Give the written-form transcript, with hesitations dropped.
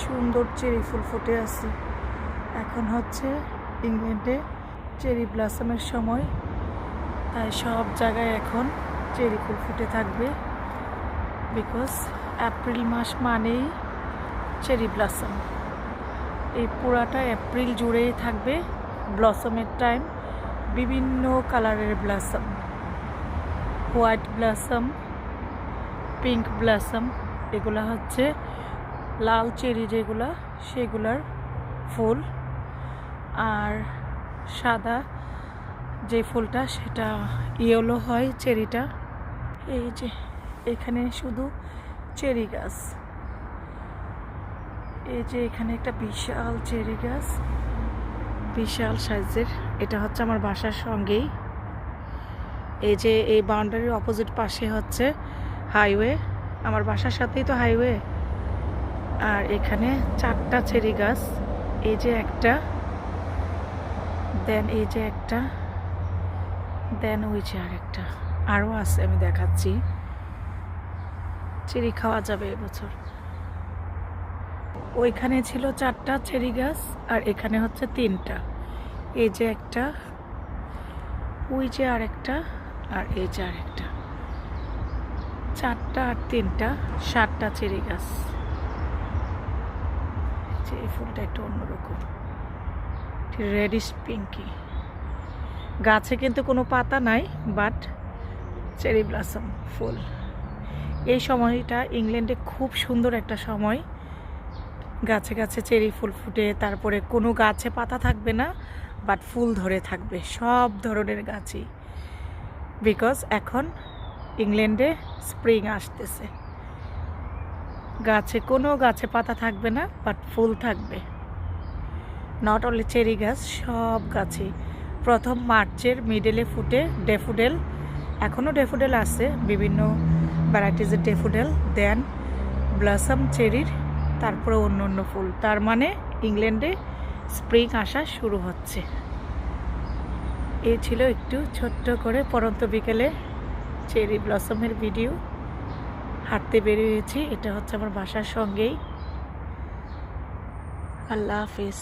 সুন্দর চেরি ফুল ফুটে আছে। এখন হচ্ছে ইংল্যান্ডে চেরি ব্লসমের সময়, তাই সব জায়গায় এখন চেরি ফুল ফুটে থাকবে। বিকজ এপ্রিল মাস মানেই চেরি ব্লসম। এই পুরাটা এপ্রিল জুড়েই থাকবে ব্লসমের টাইম। বিভিন্ন কালারের blossom, white blossom, pink blossom, এগুলা হচ্ছে লাল চেরি যেগুলা সেগুলার ফুল। আর সাদা যে ফুলটা সেটা ইয়েলো হয় চেরিটা। এই যে এখানে শুধু চেরি গাছ, এই যে এখানে একটা বিশাল চেরি গাছ, বিশাল সাইজের। এটা হচ্ছে আমার বাসার সঙ্গেই। এই যে এই বাউন্ডারির অপোজিট পাশে হচ্ছে হাইওয়ে, আমার বাসার সাথেই তো হাইওয়ে। আর এখানে 4টা চেরি গাছ, এই যে একটা, দেন এই যে একটা, দেন ওই যে আরেকটা, আরও আছে, আমি দেখাচ্ছি। চেরি খাওয়া যাবে এবছর। ওইখানে ছিল 4টা চেরি গাছ আর এখানে হচ্ছে 3টা। এই যে একটা, ওই যে আরেকটা, আর এই যে আরেকটা। 4টা আর 3টা, 7টা চেরি গাছ। যে এই ফুলটা একটু অন্যরকম, রেডিশ পিঙ্কি। গাছে কিন্তু কোনো পাতা নাই, বাট চেরি ব্লসম ফুল। এই সময়টা ইংল্যান্ডে খুব সুন্দর একটা সময়। গাছে গাছে চেরি ফুল ফুটে, তারপরে কোনো গাছে পাতা থাকবে না, বাট ফুল ধরে থাকবে সব ধরনের গাছই। বিকজ এখন ইংল্যান্ডে স্প্রিং আসতেছে। কোনো গাছে পাতা থাকবে না, বাট ফুল থাকবে। নট অনলি চেরি গাছ, সব গাছই। প্রথম মার্চের মিডলে ফুটে ড্যাফোডিল, এখনও ড্যাফোডিল আছে, বিভিন্ন ভ্যারাইটিজের ড্যাফোডিল। দেন ব্লসম চেরির, তারপরে অন্য অন্য ফুল। তার মানে ইংল্যান্ডে স্প্রিং আসা শুরু হচ্ছে। এই ছিল একটু ছোট্ট করে পরন্ত বিকেলে চেরি ব্লসমের ভিডিও। হাঁটতে বেরিয়েছি, এটা হচ্ছে আমার বাসার সঙ্গেই। আল্লাহ হাফিজ।